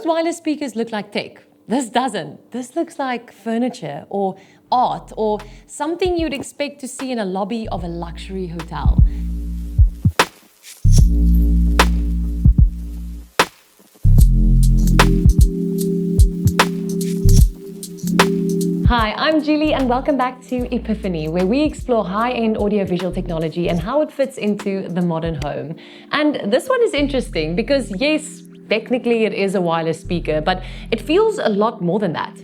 Most wireless speakers look like tech. This doesn't. This looks like furniture or art or something you'd expect to see in a lobby of a luxury hotel. Hi, I'm Julie and welcome back to E-piphany, where we explore high-end audiovisual technology and how it fits into the modern home. And this one is interesting because yes, technically it is a wireless speaker, but it feels a lot more than that.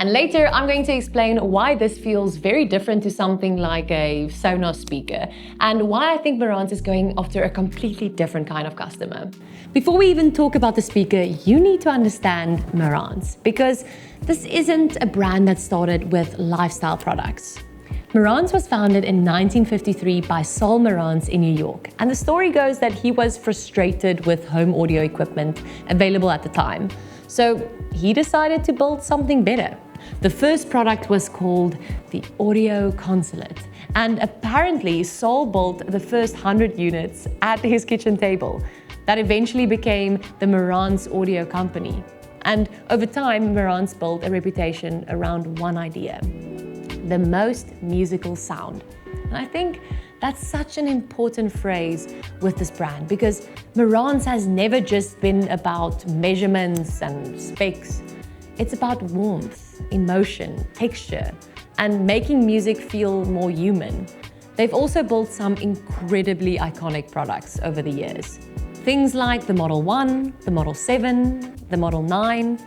And later, I'm going to explain why this feels very different to something like a Sonos speaker and why I think Marantz is going after a completely different kind of customer. Before we even talk about the speaker, you need to understand Marantz because this isn't a brand that started with lifestyle products. Marantz was founded in 1953 by Saul Marantz in New York, and the story goes that he was frustrated with home audio equipment available at the time. So he decided to build something better. The first product was called the Audio Consulate, and apparently Saul built the first 100 units at his kitchen table. That eventually became the Marantz Audio Company. And over time, Marantz built a reputation around one idea: the most musical sound. And I think that's such an important phrase with this brand because Marantz has never just been about measurements and specs. It's about warmth, emotion, texture, and making music feel more human. They've also built some incredibly iconic products over the years. Things like the Model 1, the Model 7, the Model 9.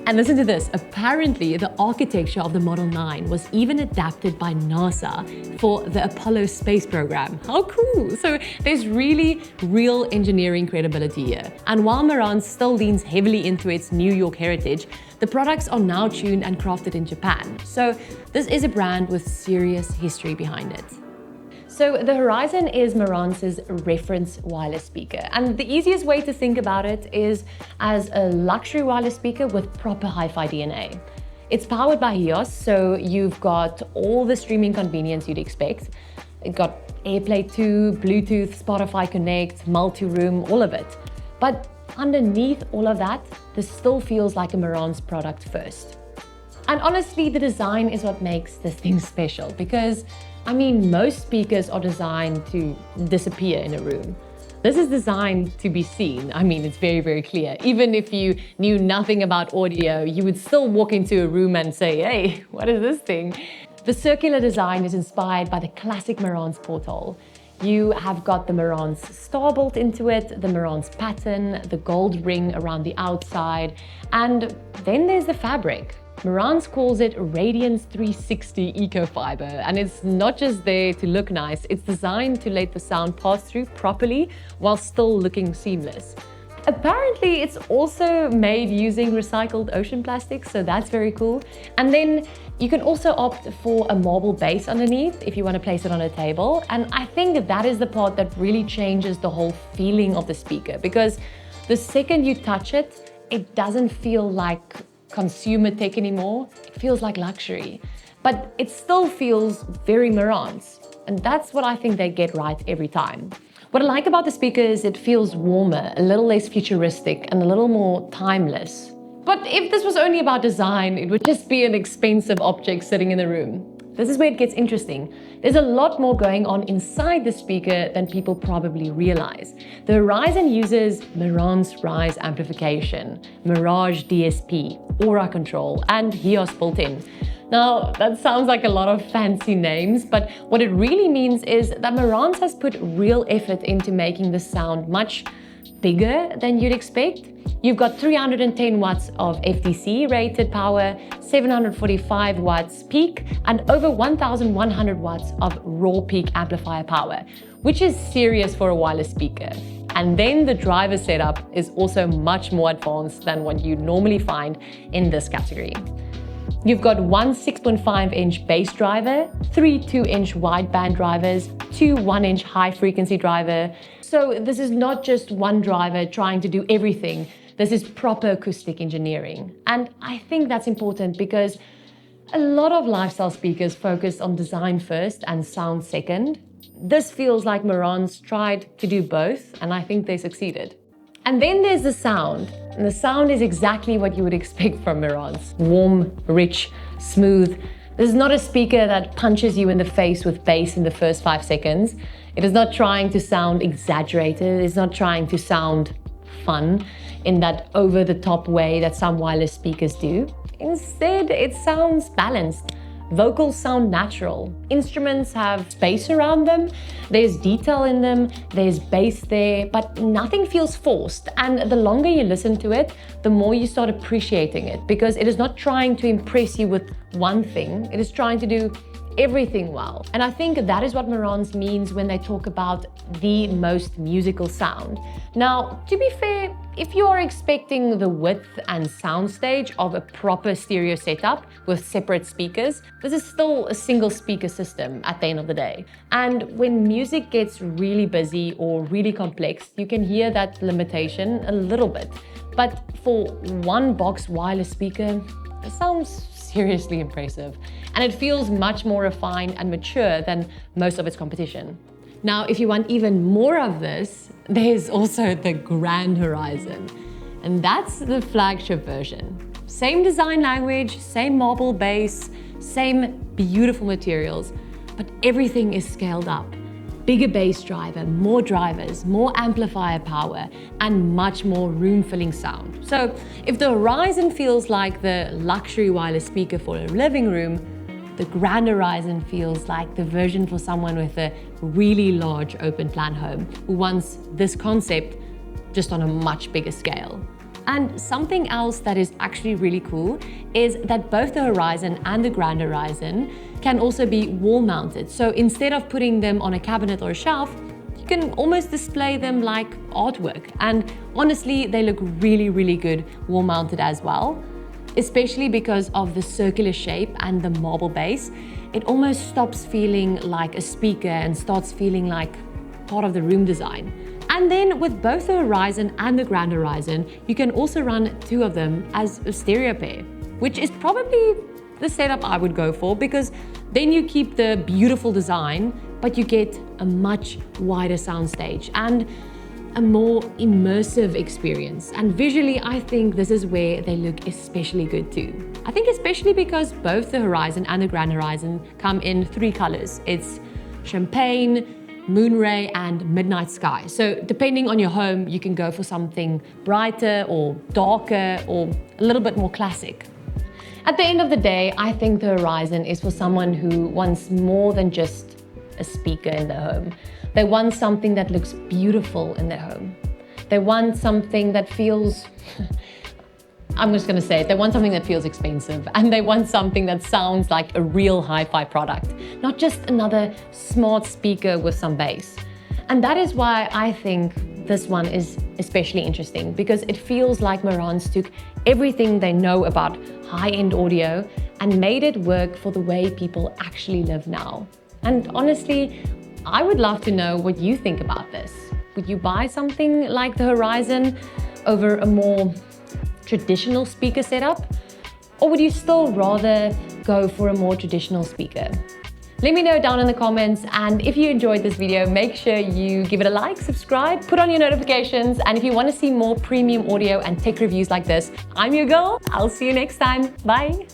And listen to this, apparently the architecture of the Model 9 was even adapted by NASA for the Apollo space program. How cool! So there's really real engineering credibility here. And while Marantz still leans heavily into its New York heritage, the products are now tuned and crafted in Japan. So this is a brand with serious history behind it. So the Horizon is Marantz's reference wireless speaker. And the easiest way to think about it is as a luxury wireless speaker with proper hi-fi DNA. It's powered by HEOS, so you've got all the streaming convenience you'd expect. It got AirPlay 2, Bluetooth, Spotify Connect, multi-room, all of it. But underneath all of that, this still feels like a Marantz product first. And honestly, the design is what makes this thing special because most speakers are designed to disappear in a room. This is designed to be seen. It's very, very clear. Even if you knew nothing about audio, you would still walk into a room and say, hey, what is this thing? The circular design is inspired by the classic Marantz porthole. You have got the Marantz star built into it, the Marantz pattern, the gold ring around the outside, and then there's the fabric. Marantz calls it Radiance 360 Eco-Fiber, and it's not just there to look nice, it's designed to let the sound pass through properly while still looking seamless. Apparently, it's also made using recycled ocean plastic, so that's very cool. And then you can also opt for a marble base underneath if you want to place it on a table. And I think that is the part that really changes the whole feeling of the speaker, because the second you touch it, it doesn't feel like consumer tech anymore. It feels like luxury, but it still feels very Marantz. And that's what I think they get right every time. What I like about the speaker is it feels warmer, a little less futuristic, and a little more timeless. But if this was only about design, it would just be an expensive object sitting in the room. This is where it gets interesting. There's a lot more going on inside the speaker than people probably realize. The Horizon uses Marantz Rise amplification, Mirage DSP, Aura Control, and HEOS built in. Now, that sounds like a lot of fancy names, but what it really means is that Marantz has put real effort into making the sound much bigger than you'd expect. You've got 310 watts of FDC rated power, 745 watts peak, and over 1,100 watts of raw peak amplifier power, which is serious for a wireless speaker. And then the driver setup is also much more advanced than what you normally find in this category. You've got one 6.5-inch bass driver, three 2-inch wideband drivers, two 1-inch high-frequency driver. So this is not just one driver trying to do everything. This is proper acoustic engineering. And I think that's important because a lot of lifestyle speakers focus on design first and sound second. This feels like Marantz tried to do both, and I think they succeeded. And then there's the sound. And the sound is exactly what you would expect from Marantz. Warm, rich, smooth. This is not a speaker that punches you in the face with bass in the first 5 seconds. It is not trying to sound exaggerated. It's not trying to sound fun in that over-the-top way that some wireless speakers do. Instead, it sounds balanced. Vocals sound natural. Instruments have space around them. There's detail in them. There's bass there, but nothing feels forced. And the longer you listen to it, the more you start appreciating it, because it is not trying to impress you with one thing. It is trying to do everything well. And I think that is what Marantz means when they talk about the most musical sound. Now, to be fair, if you are expecting the width and soundstage of a proper stereo setup with separate speakers, this is still a single speaker system at the end of the day. And when music gets really busy or really complex, you can hear that limitation a little bit. But for one box wireless speaker, it sounds seriously impressive. And it feels much more refined and mature than most of its competition. Now, if you want even more of this, there's also the Grand Horizon. And that's the flagship version. Same design language, same marble base, same beautiful materials, but everything is scaled up. Bigger bass driver, more drivers, more amplifier power, and much more room-filling sound. So if the Horizon feels like the luxury wireless speaker for a living room, the Grand Horizon feels like the version for someone with a really large open plan home who wants this concept just on a much bigger scale. And something else that is actually really cool is that both the Horizon and the Grand Horizon can also be wall mounted. So instead of putting them on a cabinet or a shelf, you can almost display them like artwork. And honestly, they look really, really good wall mounted as well, especially because of the circular shape and the marble base. It almost stops feeling like a speaker and starts feeling like part of the room design. And then with both the Horizon and the Grand Horizon, you can also run 2 of them as a stereo pair, which is probably the setup I would go for, because then you keep the beautiful design, but you get a much wider soundstage and a more immersive experience. And visually, I think this is where they look especially good too. I think especially because both the Horizon and the Grand Horizon come in 3 colors. It's champagne, moonray, and midnight sky. So depending on your home, you can go for something brighter or darker or a little bit more classic. At the end of the day, I think the Horizon is for someone who wants more than just a speaker in their home. They want something that looks beautiful in their home. They want something that feels, I'm just gonna say it, they want something that feels expensive, and they want something that sounds like a real hi-fi product, not just another smart speaker with some bass. And that is why I think this one is especially interesting, because it feels like Marantz took everything they know about high-end audio and made it work for the way people actually live now. And honestly, I would love to know what you think about this. Would you buy something like the Horizon over a more traditional speaker setup? Or would you still rather go for a more traditional speaker? Let me know down in the comments, and if you enjoyed this video, make sure you give it a like, subscribe, put on your notifications, and if you want to see more premium audio and tech reviews like this, I'm your girl. I'll see you next time. Bye.